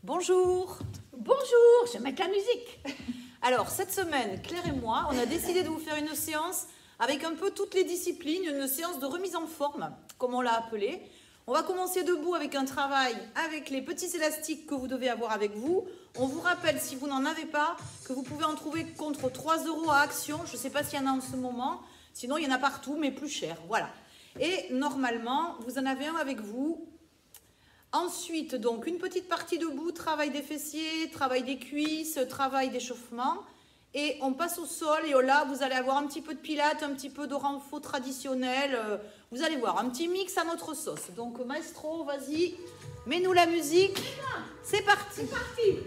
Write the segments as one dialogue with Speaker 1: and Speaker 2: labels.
Speaker 1: Bonjour.
Speaker 2: Bonjour, je vais mettre la musique.
Speaker 1: Alors, cette semaine, Claire et moi, on a décidé de vous faire une séance avec un peu toutes les disciplines, une séance de remise en forme, comme on l'a appelé. On va commencer debout avec un travail avec les petits élastiques que vous devez avoir avec vous. On vous rappelle, si vous n'en avez pas, que vous pouvez en trouver contre 3 € à Action. Je ne sais pas s'il y en a en ce moment. Sinon, il y en a partout, mais plus cher. Voilà. Et normalement, vous en avez un avec vous. Ensuite, donc, une petite partie debout, travail des fessiers, travail des cuisses, travail d'échauffement. Et on passe au sol et là, vous allez avoir un petit peu de pilates, un petit peu de renfort traditionnel. Vous allez voir, un petit mix à notre sauce. Donc, maestro, vas-y, mets-nous la musique. C'est parti.
Speaker 2: C'est parti.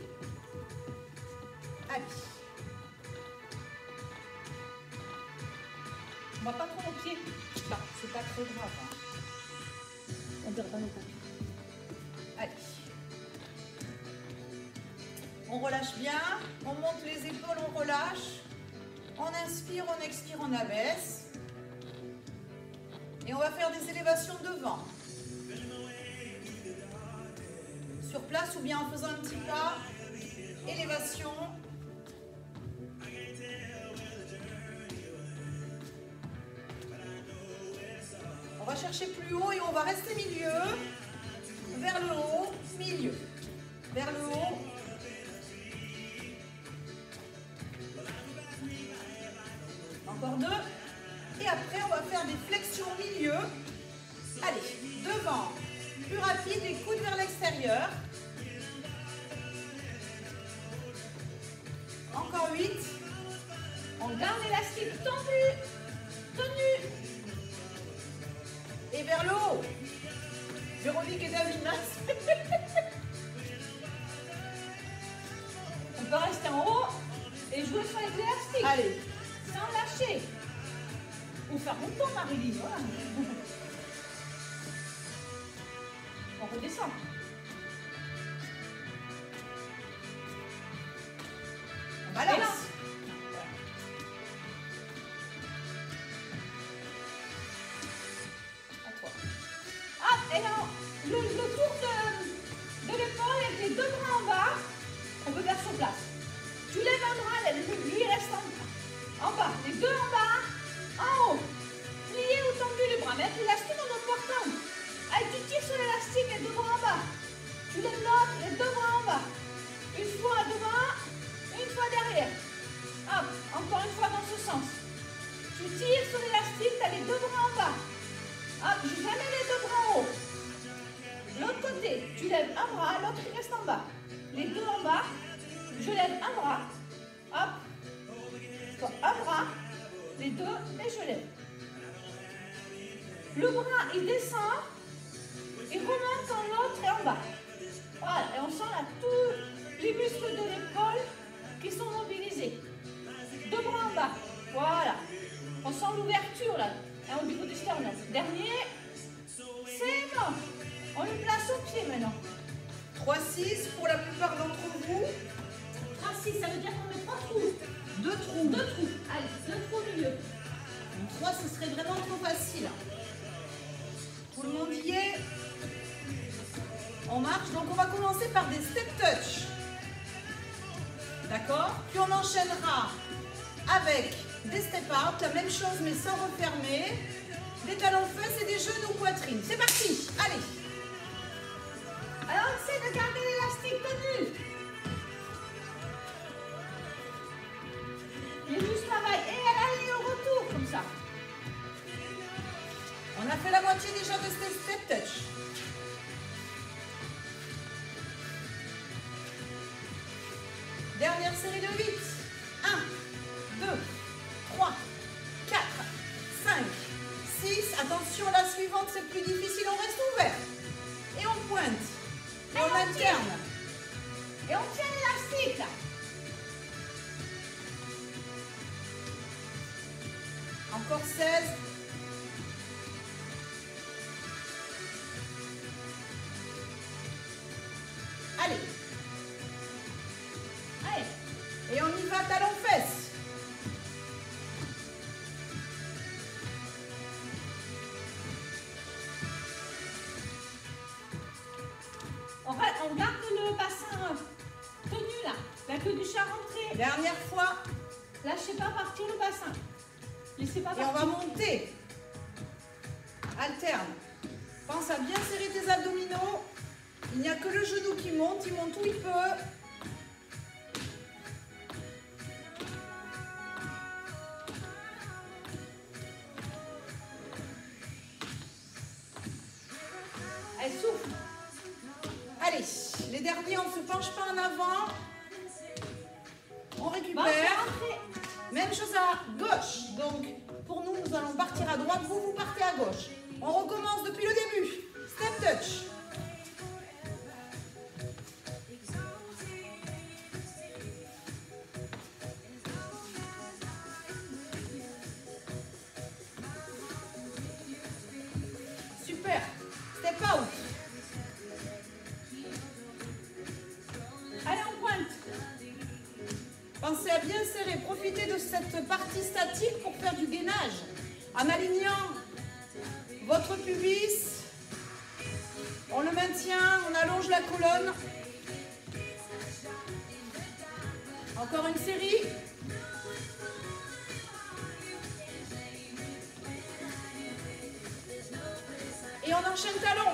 Speaker 1: Allez.
Speaker 2: On va pas trop au pied.
Speaker 1: Bah, c'est pas très grave. Hein.
Speaker 2: On dirait pas nos copies.
Speaker 1: Allez. On relâche bien, on monte les épaules, on relâche. On inspire, on expire, on abaisse. Et on va faire des élévations devant. Sur place ou bien en faisant un petit pas. Élévation. On va chercher plus haut et on va rester milieu. Vers le haut, milieu. Vers le haut. Encore deux. Et après, on va faire des flexions milieu. Allez, devant. Plus rapide, les coudes vers l'extérieur. Encore 8.
Speaker 2: On garde l'élastique tendu. Tenu.
Speaker 1: Et vers le haut. Véronique et David,
Speaker 2: On peut rester en haut et jouer sur les élastiques.
Speaker 1: Allez.
Speaker 2: Sans lâcher. Ou faire mon tour, Marie-Lise. Voilà. On redescend.
Speaker 1: On balance. À toi.
Speaker 2: Ah, et non, le tour de l'épaule avec les deux bras en bas, on peut faire sur place. Tu lèves un bras, lui il reste en bas. Les deux en bas, en haut. Plié ou tendu les bras, mais avec l'élastique en emportant. Allez, tu tires sur l'élastique, les deux bras en bas. Tu lèves l'autre, les deux bras en bas. Une fois devant, une fois derrière. Hop, encore une fois dans ce sens. Tu tires sur l'élastique, tu as les deux bras en bas. Hop, jamais les deux bras en haut. L'autre côté, tu lèves un bras, l'autre il reste en bas. Les deux en bas, je lève un bras. Hop. Un bras, les deux, et je lève. Le bras, il descend, il remonte quand l'autre est en bas. Voilà, et on sent là tous les muscles de l'épaule qui sont mobilisés. Deux bras en bas, voilà. On sent l'ouverture là, au niveau du sternum. Dernier, c'est bon. On le place au pied maintenant.
Speaker 1: 3-6 pour la plupart d'entre vous.
Speaker 2: 3-6, ça veut dire qu'on met 3 trous.
Speaker 1: 2 trous.
Speaker 2: 2 trous. Allez, 2 trous au milieu.
Speaker 1: 3, ce serait vraiment trop facile. Tout le monde y est. On marche, donc on va commencer par des step touch. D'accord? Puis on enchaînera avec des step out, la même chose mais sans refermer. Des talons fesses et des genoux poitrine. C'est parti. Allez.
Speaker 2: Alors on essaie de garder l'élastique tenu. Les muscles travaillent et à l'aller et au retour comme ça.
Speaker 1: On a fait la moitié déjà de ces step touch. Dernière série de 8. 1, 2, 3, 4, 5, 6. Attention, la suivante, c'est plus difficile. On reste ouvert. Et on pointe. Et on alterne.
Speaker 2: Et on tient l'élastique là.
Speaker 1: Encore 16. Allez.
Speaker 2: Allez.
Speaker 1: Et on y va, talons fesses.
Speaker 2: On garde le bassin
Speaker 1: Dernière fois.
Speaker 2: Lâchez pas partir le bassin. Laissez pas
Speaker 1: Et on
Speaker 2: partir.
Speaker 1: va monter. Alterne. Pense à bien serrer tes abdominaux. Il n'y a que le genou qui monte. Il monte où il peut.
Speaker 2: Elle souffle.
Speaker 1: Allez, les derniers, on ne se penche pas en avant. On
Speaker 2: Bon,
Speaker 1: récupère.
Speaker 2: rentrez.
Speaker 1: Même chose à gauche. Donc, pour nous, nous allons partir à droite. Vous, vous partez à gauche. On recommence depuis le début. Step touch. Super. Step out.
Speaker 2: Allez, on pointe.
Speaker 1: Pensez à bien serrer. Profitez de cette partie statique pour faire du gainage. En alignant votre pubis, on le maintient, on allonge la colonne. Encore une série. Et on enchaîne talon.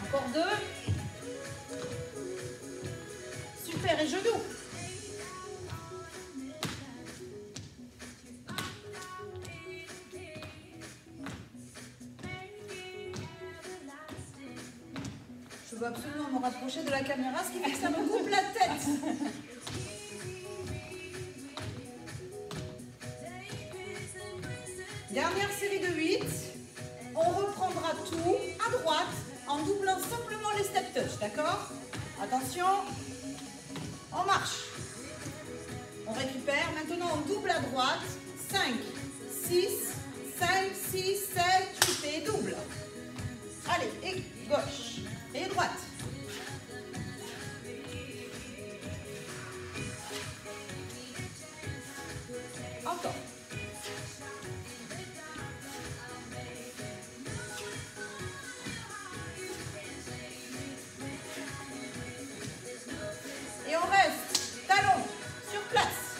Speaker 1: Encore deux. Super, et genoux. Je veux absolument me rapprocher de la caméra, ce qui fait que ça me coupe la tête. Dernière série de 8. On reprendra tout à droite en doublant simplement les step touch, d'accord? Attention, on marche. On récupère. Maintenant, on double à droite. 5, 6, 5, 6, 7, 8 et double. Allez, et gauche et droite. Encore. Et on reste talon sur place.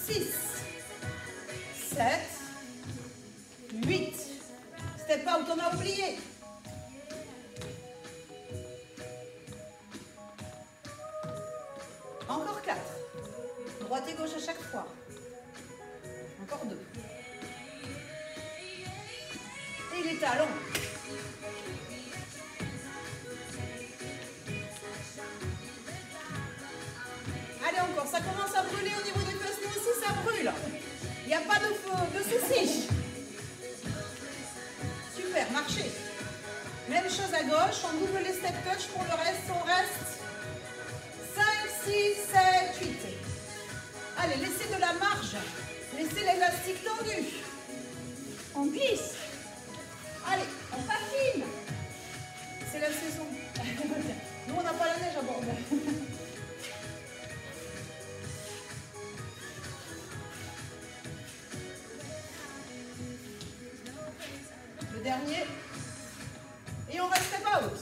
Speaker 1: Six, 7, 8. Step out, on a oublié. Encore 4. Droite et gauche à chaque fois. Encore 2. Et les talons. Allez encore, ça commence à brûler au niveau des fesses, nous aussi ça brûle. Il n'y a pas de soucis. Super, marchez. Même chose à gauche, on double les step touch, pour le reste, on reste 5, 6, 7, 8. Allez, laissez de la marge, laissez l'élastique tendu.
Speaker 2: On glisse.
Speaker 1: Allez,
Speaker 2: On patine.
Speaker 1: c'est la saison. Nous, on n'a pas la neige à Bordeaux. Le dernier. Et on reste step out.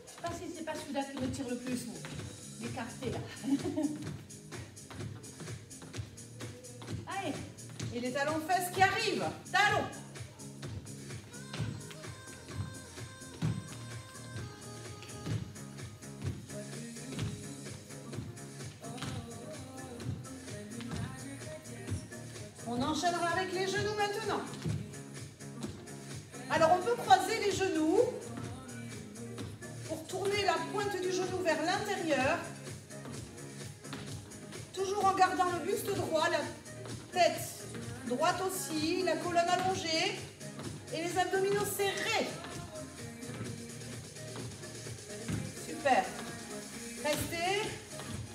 Speaker 2: Je sais pas si c'est pas celui-là qui retire le plus. L'écarté là. Allez.
Speaker 1: Et les talons fesses qui arrivent. Talons. On enchaînera avec les genoux maintenant. Alors on peut croiser les genoux pour tourner la pointe du genou vers l'intérieur. Toujours en gardant le buste droit, la tête droite aussi, la colonne allongée et les abdominaux serrés. Super. Restez.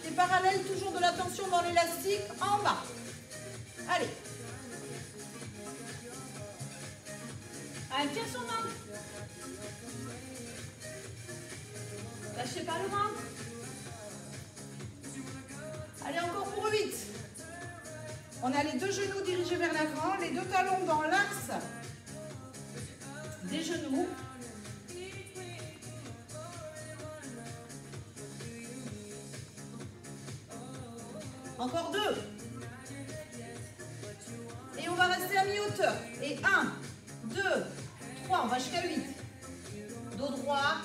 Speaker 1: Pieds parallèles, toujours de la tension dans l'élastique en bas. Allez.
Speaker 2: Allez, tiens son ventre. Lâchez pas le ventre.
Speaker 1: Allez, encore pour 8. On a les deux genoux dirigés vers l'avant, les deux talons dans l'axe des genoux. Encore 2. Et on va rester à mi-hauteur. Et 1, 2, 3, on va jusqu'à 8. Dos droit.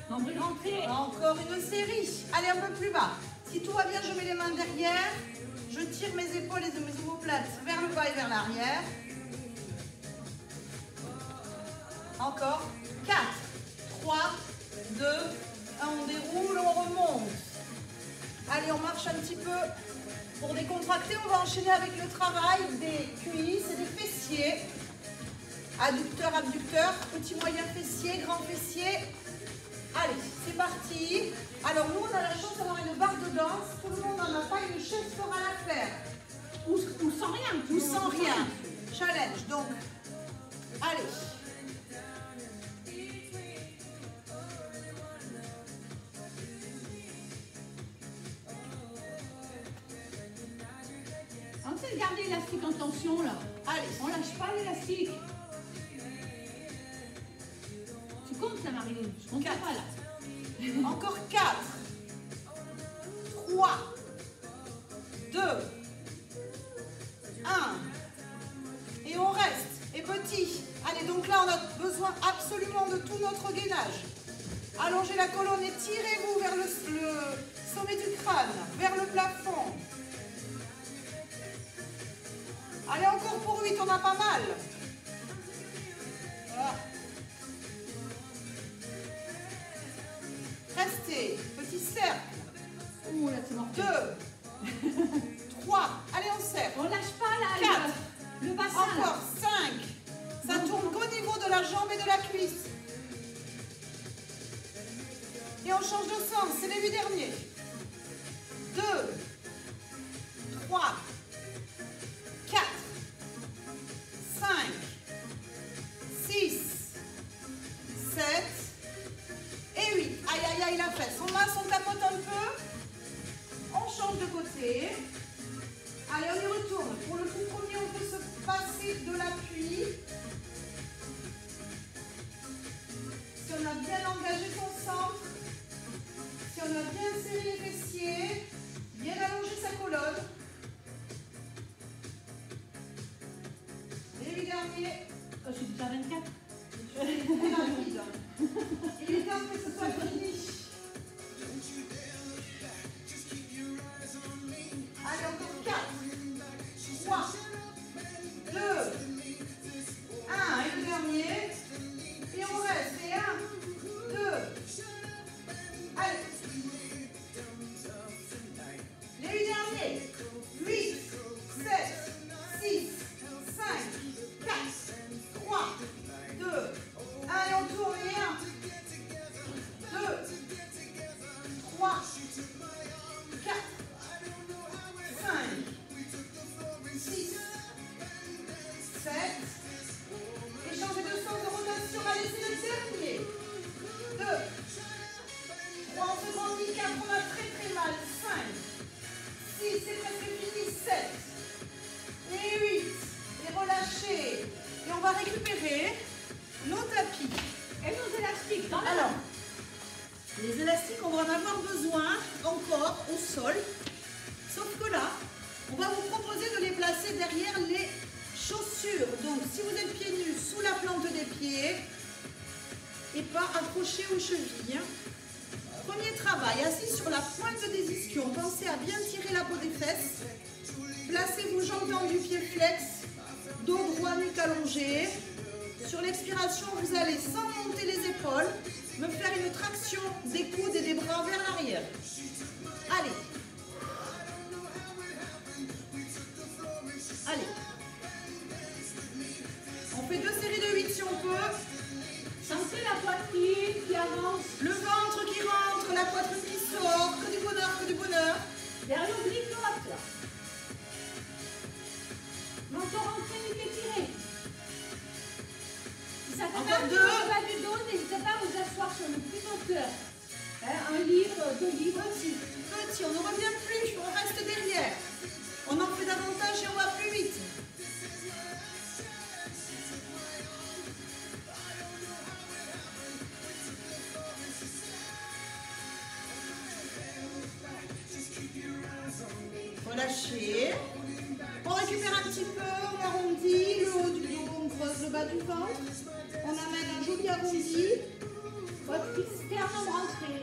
Speaker 2: Nombril rentré.
Speaker 1: Encore une série. Allez, un peu plus bas. Si tout va bien, je mets les mains derrière. Je tire mes épaules et mes omoplates vers le bas et vers l'arrière. Encore. 4, 3, 2, 1. On déroule, on remonte. Allez, on marche un petit peu pour décontracter. On va enchaîner avec le travail des cuisses et des fessiers. Adducteur, abducteur, petit moyen fessier, grand fessier. Allez, c'est parti. Alors nous, on a la chance d'avoir une barre de danse. Tout le monde n'en a pas, une chaise fera l'affaire.
Speaker 2: Ou sans rien.
Speaker 1: Ou sans rien. Challenge, donc. Allez.
Speaker 2: On essaie de garder l'élastique en tension là.
Speaker 1: Allez.
Speaker 2: On lâche pas l'élastique. Tu comptes là, Marie-Lou? Je compte pas là.
Speaker 1: Encore 4, 3, 2, 1. Et on reste. Et petit. Allez, donc là, on a besoin absolument de tout notre gainage. Allongez la colonne et tirez-vous vers le sommet du crâne, vers le plafond. Allez, encore pour 8, on a pas mal. Voilà. Restez, petit cercle.
Speaker 2: Ouh, là, c'est mort.
Speaker 1: 2, 3, allez, on serre.
Speaker 2: On lâche pas là.
Speaker 1: 4,
Speaker 2: le bassin.
Speaker 1: encore
Speaker 2: Là.
Speaker 1: 5. Ça tourne qu'au niveau de la jambe et de la cuisse. Et on change de sens, c'est les 8 derniers. 2, 3, 4, 5, 6, 7 et 8. Aïe, aïe, aïe, la fesse. On masse, on tapote un peu. On change de côté. Allez, on y retourne. Pour le tout premier, on peut se passer de l'appui. Si on a bien engagé son centre, si on a bien serré les fessiers, bien allongé sa colonne. Et les derniers.
Speaker 2: Je suis déjà à 24.
Speaker 1: C'est rapide. Il est temps que ce soit fini. Allez, encore 4, 3, 2, 1. Et le dernier. Et on reste. Et 1, 2. Allez. Les 8 derniers. 8, 7, 6, 5, 4, 3, 2, 1. Et on tourne. Et 1, 2, 3, 4, 5, 6, 7. Et changer de sens de rotation. Allez, c'est le dernier. 2, 3, on se grandit. 4, on a très très mal. 5, 6, c'est presque fini. 7 et 8. Et relâchez. Et on va récupérer nos tapis.
Speaker 2: Et nos élastiques dans la
Speaker 1: Alors,
Speaker 2: main.
Speaker 1: les élastiques, on va en avoir besoin encore au sol. Sauf que là, on va vous proposer de les placer derrière les chaussures. Donc, si vous êtes pieds nus, sous la plante des pieds et pas accrochés aux chevilles. Premier travail, assis sur la pointe des ischions. Pensez à bien tirer la peau des fesses. Placez-vous jambes tendues, pieds flex, dos droit, nuque allongée. Sur l'expiration, vous allez, sans monter les épaules, me faire une traction des coudes et des bras vers l'arrière. Allez. Allez. On fait 2 séries de 8 si on peut.
Speaker 2: Sentez la poitrine qui avance.
Speaker 1: Le ventre qui rentre, la poitrine qui sort. Que du bonheur, que du bonheur.
Speaker 2: Vers l'oblique droite. Menton rentré, nuque étiré.
Speaker 1: lâchez. On récupère un petit peu, on arrondit le haut du dos, on creuse le bas du ventre. On amène un joli arrondi.
Speaker 2: Votre sternum rentré.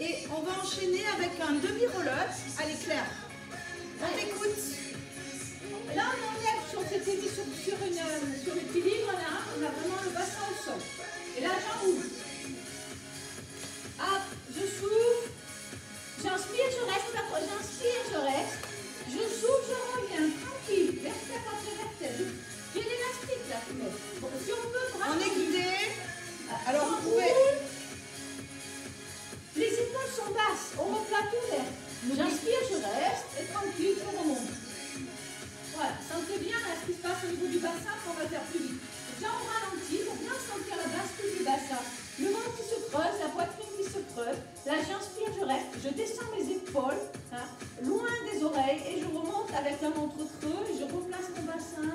Speaker 1: Et on va enchaîner avec un demi-roll-up. Allez Claire, on t'écoute.
Speaker 2: Là, on enlève sur l'équilibre, là, on a vraiment le bassin au sol. Et là, j'enroule. Hop, je souffle. J'inspire, je reste. J'inspire, je reste. Je souffle, je reviens. Tranquille. Vertèbre après vertèbre. J'ai l'élastique là. Bon, si on peut vraiment.
Speaker 1: On est guidé. Alors vous pouvez.
Speaker 2: Les épaules sont basses. On replate ouvert. J'inspire, je reste. Et tranquille, je remonte. Voilà, sentez bien là, ce qui se passe au niveau du bassin, qu'on va faire plus vite. Là, on ralentit pour bien sentir la bascule du bassin. Le ventre qui se creuse, la poitrine qui se creuse. Là, j'inspire, je reste. Je descends mes épaules, hein, loin des oreilles, et je remonte avec un ventre creux. Je replace mon bassin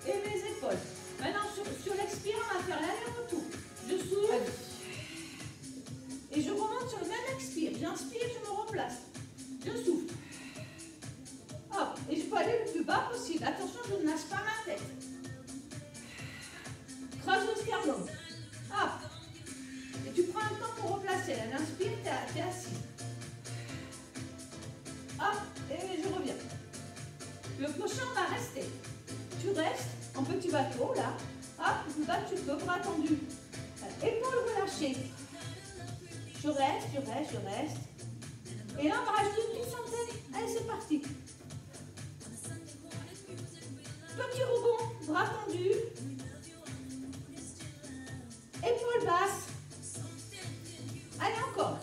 Speaker 2: et mes épaules. Maintenant, sur l'expire, on va faire l'aller-retour. Je souffle. Et je remonte sur le même expire. J'inspire, je me replace. Je souffle. Hop, et je peux aller le plus bas possible. Attention, je ne lâche pas ma tête. Creuse le sternum. Hop. Et tu prends un temps pour replacer. Là, inspire, tu es assis. Hop, et je reviens. Le prochain va rester. Tu restes en petit bateau, là. Hop, plus bas tu peux, bras tendus. Épaules relâchées. Je reste, je reste, je reste. Et là, on va rajouter une petite centaine. Allez, c'est parti. Petit rebond, bras tendus. Épaules basses. Allez, encore.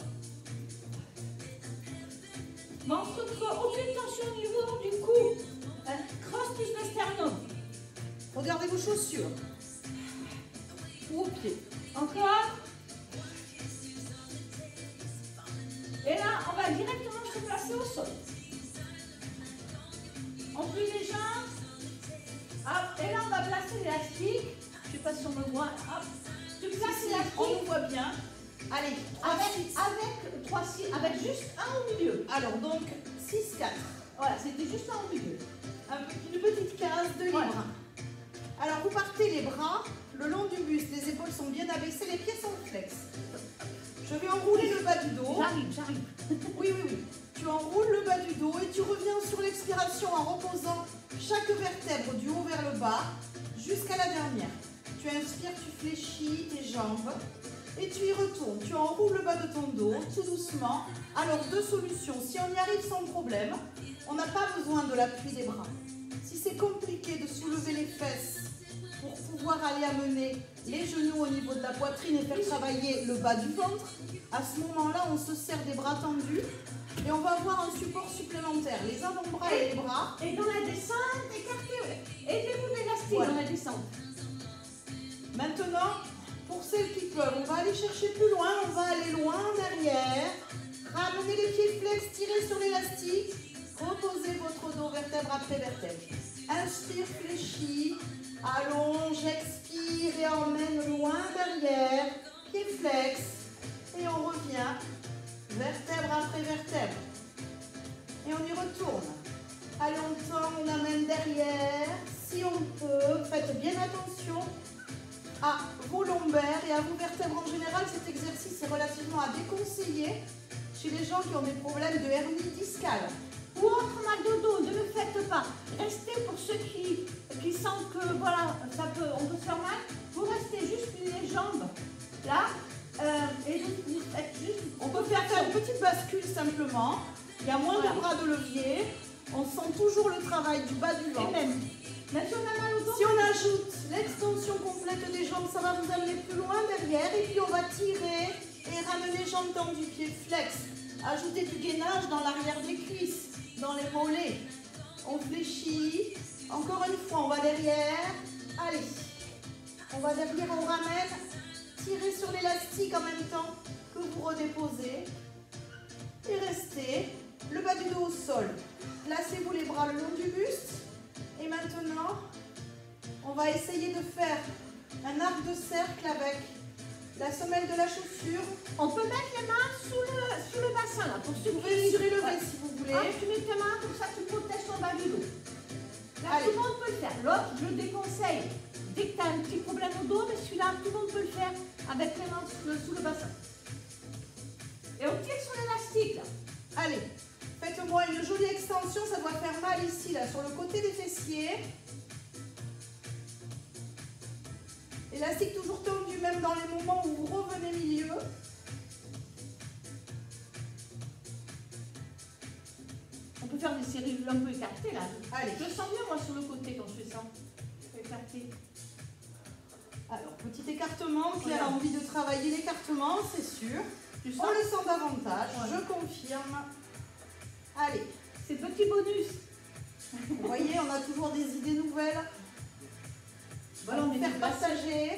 Speaker 2: Ventre creux, aucune tension au niveau du cou. Crosse plus le sternum.
Speaker 1: Regardez vos chaussures. Ou aux pieds.
Speaker 2: Encore. Et là, on va directement se placer au sol. On plie les jambes. Hop. Et là, on va placer l'élastique. Je ne sais pas si on me voit. Hop. Tu places l'élastique.
Speaker 1: On nous voit bien. Allez, 3, 6.
Speaker 2: Avec juste un au milieu.
Speaker 1: Alors donc, 6, 4.
Speaker 2: Voilà, c'était juste un au milieu.
Speaker 1: Une petite case de libre.
Speaker 2: Voilà.
Speaker 1: Alors vous partez les bras le long du buste, les épaules sont bien abaissées, les pieds sont flex. Je vais enrouler le bas du dos.
Speaker 2: J'arrive.
Speaker 1: Oui. Tu enroules le bas du dos et tu reviens sur l'expiration en reposant chaque vertèbre du haut vers le bas jusqu'à la dernière. Tu inspires, tu fléchis tes jambes et tu y retournes. Tu enroules le bas de ton dos tout doucement. Alors deux solutions. Si on y arrive sans problème, on n'a pas besoin de l'appui des bras. Si c'est compliqué de soulever les fesses pour pouvoir aller amener les genoux au niveau de la poitrine et faire travailler le bas du ventre, à ce moment-là, on se sert des bras tendus et on va avoir un support supplémentaire, les avant-bras et les bras.
Speaker 2: Et dans la descente, écartez. Aidez-vous de l'élastique
Speaker 1: Voilà.
Speaker 2: dans la descente.
Speaker 1: Maintenant, pour celles qui peuvent, on va aller chercher plus loin, on va aller loin derrière. Ramenez les pieds flex, tirez sur l'élastique. Reposez votre dos vertèbre après vertèbre. Inspire, fléchis. Allonge, expire et emmène loin derrière. Pieds flex. Et on revient. Vertèbre après vertèbre. Et on y retourne. Allez, on tend, on amène derrière. Si on peut, faites bien attention à vos lombaires et à vos vertèbres en général. Cet exercice est relativement à déconseiller chez les gens qui ont des problèmes de hernie discale.
Speaker 2: Ou autre mal de dos, ne le faites pas. Restez pour ceux qui sentent que voilà, on peut se faire mal. Vous restez juste les jambes là. Et vous faites juste.
Speaker 1: On peut faire une petite bascule simplement. Il y a moins de bras de levier. On sent toujours le travail du bas du ventre.
Speaker 2: Et même si on a mal au dos.
Speaker 1: Si on ajoute l'extension complète des jambes, ça va vous amener plus loin derrière. Et puis on va tirer et ramener jambes tendues, pieds flex. Ajouter du gainage dans l'arrière des cuisses, dans les mollets. On fléchit. Encore une fois, on va derrière. Allez. On va derrière, on ramène. Tirez sur l'élastique en même temps que vous redéposez. Et restez. Le bas du dos au sol. Placez-vous les bras le long du buste. Et maintenant, on va essayer de faire un arc de cercle avec la semelle de la chaussure.
Speaker 2: On peut mettre les mains sous le bassin là, pour
Speaker 1: Vous pouvez surélever si vous voulez.
Speaker 2: Ah, tu mets tes mains comme ça, tu protèges ton bas du dos. Là,
Speaker 1: Allez.
Speaker 2: tout le monde peut le faire. L'autre, je le déconseille. Dès que tu as un petit problème au dos, mais celui-là, tout le monde peut le faire avec les mains sous le bassin. Et on tire sur l'élastique là.
Speaker 1: Allez, faites-moi une jolie extension, ça doit faire mal ici, là, sur le côté des fessiers. Élastique toujours tendu, même dans les moments où vous revenez milieu.
Speaker 2: On peut faire des séries un peu écartées là.
Speaker 1: Allez.
Speaker 2: Je le sens bien moi sur le côté quand je fais ça. Écarté.
Speaker 1: Alors, petit écartement. Claire a envie de travailler l'écartement, c'est sûr.
Speaker 2: Tu
Speaker 1: On
Speaker 2: sens
Speaker 1: le sent davantage,
Speaker 2: Ouais.
Speaker 1: je confirme. Allez,
Speaker 2: ces petits bonus.
Speaker 1: vous voyez, on a toujours des idées nouvelles.
Speaker 2: Voilà, on est
Speaker 1: Faire
Speaker 2: déplacé.
Speaker 1: partager.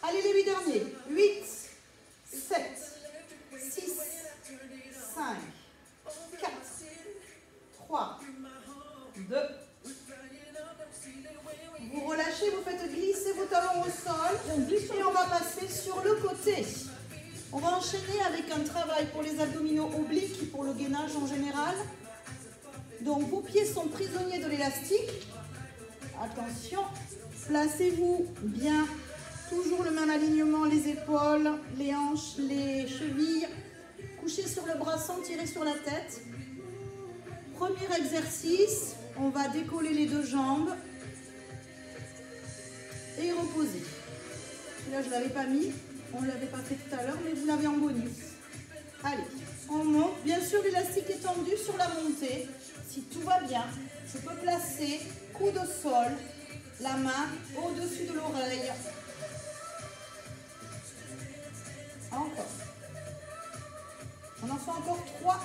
Speaker 1: Allez, les 8 derniers. 8, 7, 6, 5, 4, 3, 2. Vous relâchez, vous faites glisser vos talons au sol.
Speaker 2: On glisse sur
Speaker 1: Et on va passer sur le côté. On va enchaîner avec un travail pour les abdominaux obliques et pour le gainage en général. Donc vos pieds sont prisonniers de l'élastique. Attention, placez-vous bien. Toujours le même alignement, les épaules, les hanches, les chevilles. Couchez sur le bras sans tirer sur la tête. Premier exercice, on va décoller les deux jambes et reposer. Là, je ne l'avais pas mis, on ne l'avait pas fait tout à l'heure, mais vous l'avez en bonus. Allez, on monte. Bien sûr, l'élastique est tendu sur la montée. Si tout va bien, je peux placer coude au sol, la main au-dessus de l'oreille. Encore. On en fait encore 3.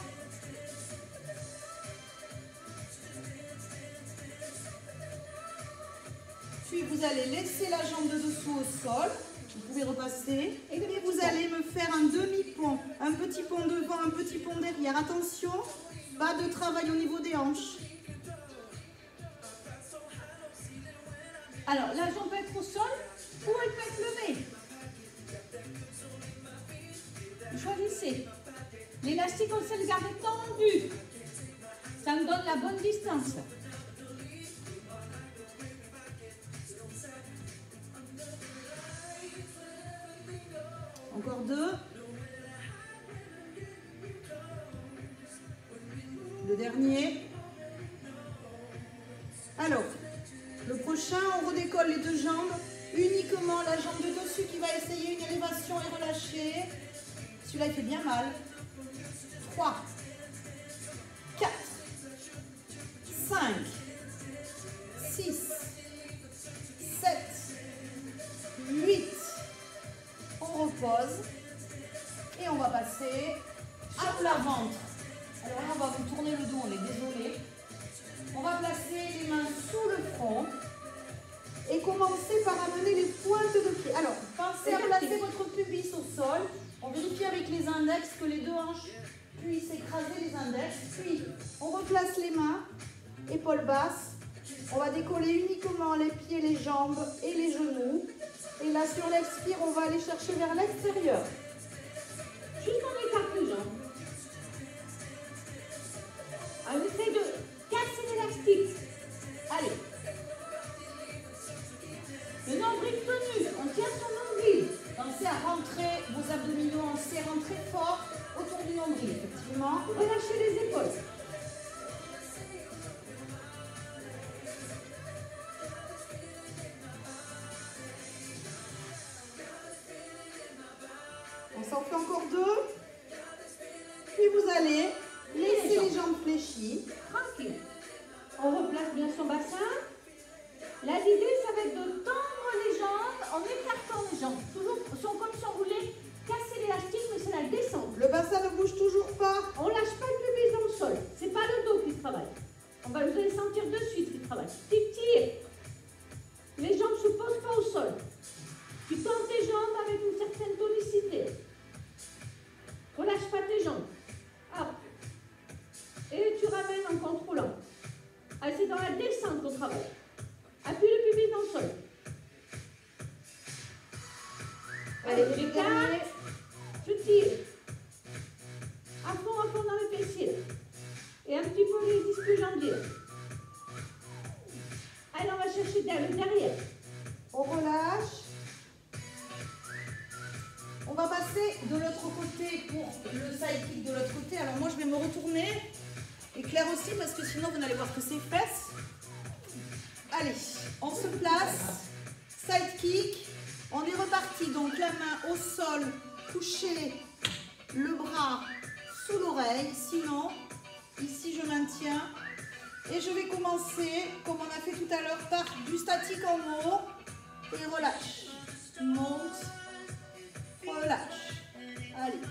Speaker 1: Puis vous allez laisser la jambe de dessous au sol. Vous pouvez repasser. Et vous allez me faire un demi-pont. Un petit pont devant, un petit pont derrière. Attention, pas de travail au niveau des hanches.
Speaker 2: Alors, la jambe peut être au sol ou elle peut être levée. Choisissez. L'élastique, on sait le garder tendu. Ça me donne la bonne distance.
Speaker 1: Encore 2. Le dernier. Alors, le prochain, on redécolle les deux jambes. Uniquement la jambe de dessus qui va essayer une élévation et relâcher. Celui-là, il fait bien mal. 3, 4, 5, 6, 7, 8. On repose. Et on va passer à plat ventre. Alors là, on va vous tourner le dos, on est désolé. On va placer les mains sous le front. Et commencer par amener les pointes de pied. Alors, pensez à placer votre pubis au sol. On vérifie avec les index que les deux hanches puissent écraser les index. Puis, on replace les mains, épaules basses. On va décoller uniquement les pieds, les jambes et les genoux. Et là, sur l'expire, on va aller chercher vers l'extérieur.
Speaker 2: Juste on écarte les jambes. On essaie de casser l'élastique.
Speaker 1: Allez.
Speaker 2: Le nombril tenu, on tient son nombril.
Speaker 1: Pensez à rentrer vos abdominaux en serrant très fort autour du nombril, effectivement.
Speaker 2: Relâchez les épaules.
Speaker 1: On s'en fait encore 2. Puis vous allez laisser les jambes fléchies.
Speaker 2: Tranquille. On replace bien son bassin. Là, l'idée, ça va être de tendre les jambes en écartant les jambes. Toujours comme si on voulait casser l'élastique, mais c'est la descente.
Speaker 1: Le bassin ne bouge toujours pas.
Speaker 2: On lâche pas le pubis dans le sol. C'est pas le dos qui travaille. Vous allez sentir de suite qu'il travaille. Tu tires. Les jambes ne se posent pas au sol. Tu tends tes jambes avec une certaine tonicité. Relâche pas tes jambes. Hop. Et tu ramènes en contrôlant. Ah, c'est dans la descente qu'on travaille. Appuie le pubis dans le sol.
Speaker 1: le side kick de l'autre côté. Alors moi je vais me retourner. Et Claire aussi parce que sinon vous n'allez voir que ses fesses. Allez, on se place. Side kick. On est reparti. Donc la main au sol, coucher le bras sous l'oreille. Sinon, ici je maintiens. Et je vais commencer, comme on a fait tout à l'heure, par du statique en haut. Et relâche. Monte. Relâche. Allez.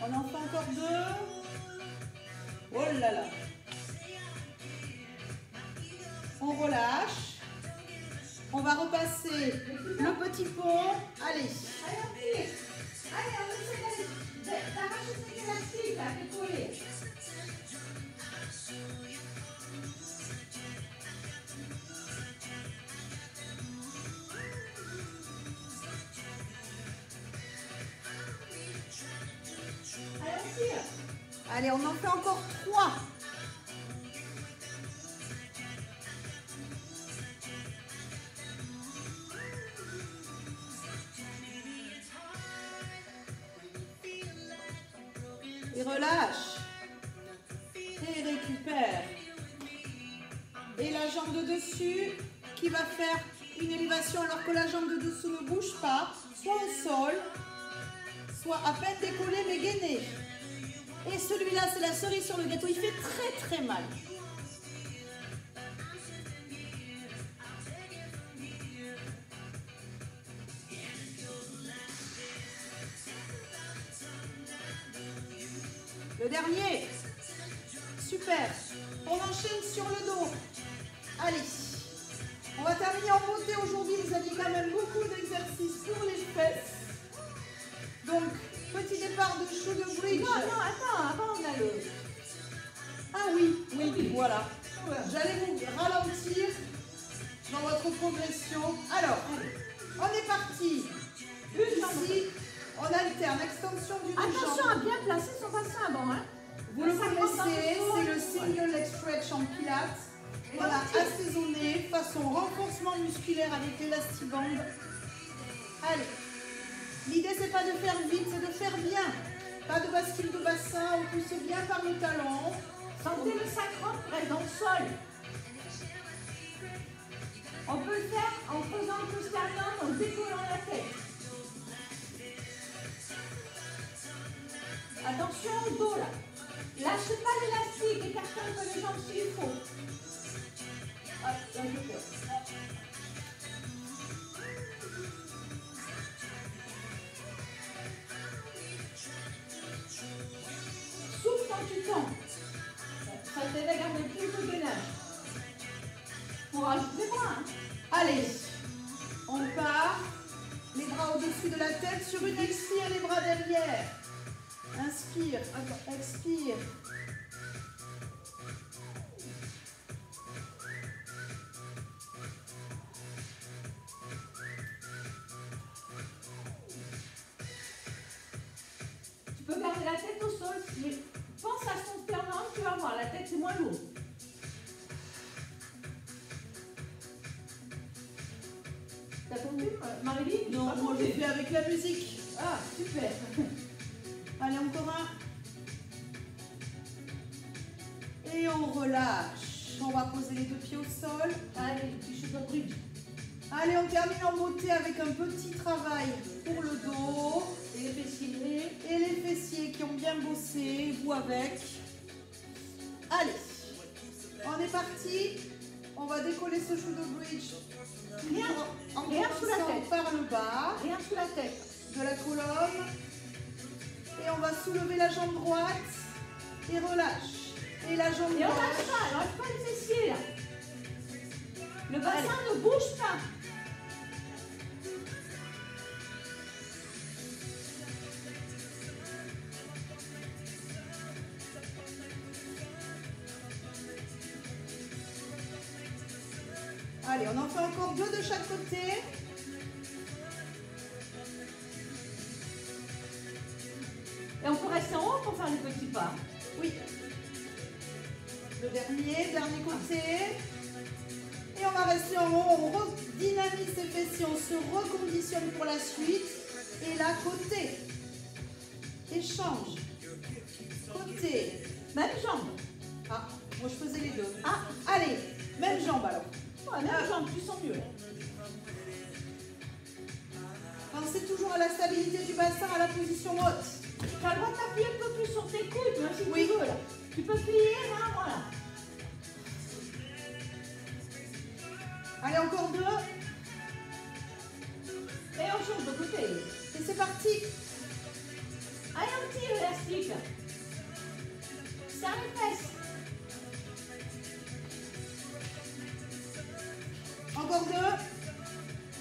Speaker 1: On en fait encore 2. Oh là là. On relâche. On va repasser le petit pont. Allez.
Speaker 2: Allez, on essaie d'arracher cet élastique là, qui est collé. Allez, on tire.
Speaker 1: Allez, on en fait encore 3. Et relâche. Et récupère. Et la jambe de dessus qui va faire une élévation alors que la jambe de dessous ne bouge pas, soit au sol, soit à peine décollée mais gainée. Et celui-là, c'est la cerise sur le gâteau. Il fait très très mal. Le dernier. Super. On enchaîne sur le dos. Allez. On va terminer en beauté aujourd'hui. Vous aviez quand même beaucoup d'exercices pour les fesses. Donc, petit départ de shoulder bridge.
Speaker 2: Non, attends, avant on a le...
Speaker 1: Ah oui, voilà. J'allais vous ralentir dans votre progression. Alors, on est parti. Ici, on alterne extension du dos.
Speaker 2: Attention à bien placer son bassin avant, hein.
Speaker 1: Vous le connaissez, c'est le single leg stretch en pilates. On a assaisonné façon renforcement musculaire avec l'élastiband. Allez. L'idée, c'est pas de faire vite, c'est de faire bien. Pas de bascule de bassin, on pousse bien par le talon.
Speaker 2: Sentez le sacrum reste dans le sol. On peut le faire en faisant le sternum, en décollant la tête. Attention au dos là. Lâchez pas l'élastique, écartez un peu les jambes s'il faut. Hop, là je peux. Souffle quand tu tombes. Ça t'aide à garder plus de gainage. On rajoute les bras. Hein.
Speaker 1: Allez, on part. Les bras au-dessus de la tête. Sur une expire, les bras derrière. Inspire, expire.
Speaker 2: Tu peux garder la tête au sol, mais pense à son sternum, tu vas voir, la tête c'est moins lourd. T'as compris, Marie-Line?
Speaker 1: Non, moi je fais avec la musique.
Speaker 2: Ah, super.
Speaker 1: Allez, encore un. Et on relâche. On va poser les deux pieds au sol.
Speaker 2: Allez, petit shoulder bridge.
Speaker 1: Allez, on termine en beauté avec un petit travail pour le dos.
Speaker 2: Et les fessiers.
Speaker 1: Et les fessiers qui ont bien bossé, vous avec. Allez, on est parti. On va décoller ce shoulder bridge.
Speaker 2: Rien sous la tête.
Speaker 1: Par le bas.
Speaker 2: Rien sous la tête.
Speaker 1: De la colonne. Et on va soulever la jambe droite. Et relâche. Et la jambe
Speaker 2: Et on
Speaker 1: droite.
Speaker 2: lâche pas les fessiers là. Le bassin ne bouge pas.
Speaker 1: Allez, on en fait encore 2 de chaque côté.
Speaker 2: Et on peut rester en haut pour faire les petits pas.
Speaker 1: Oui. Le dernier côté. Et on va rester en haut, on redynamise ses fessiers, on se reconditionne pour la suite. Et là, côté. Échange. Côté. Même jambe. Ah, moi je faisais les deux. Ah, allez, même jambe alors.
Speaker 2: Ouais, même jambe, tu sens mieux.
Speaker 1: Pensez toujours à la stabilité du bassin, à la position haute.
Speaker 2: Tu as le droit de t'appuyer un peu plus sur tes coudes, hein, si
Speaker 1: Oui.
Speaker 2: tu veux. Là. Tu peux plier, hein, voilà.
Speaker 1: Allez, encore 2.
Speaker 2: Et on change de côté.
Speaker 1: Et c'est parti.
Speaker 2: Allez, on tire l'élastique. Serre les fesses.
Speaker 1: Encore 2.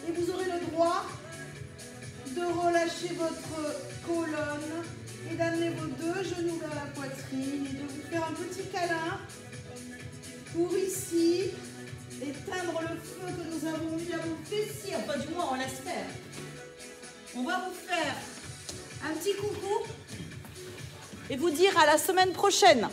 Speaker 1: Et vous aurez le droit de relâcher votre colonne et d'amener vos 2 genoux vers la poitrine et de vous faire un petit câlin pour ici éteindre le feu que nous avons mis à vos fessiers. Enfin, du moins, on l'espère. On va vous faire un petit coucou et vous dire à la semaine prochaine.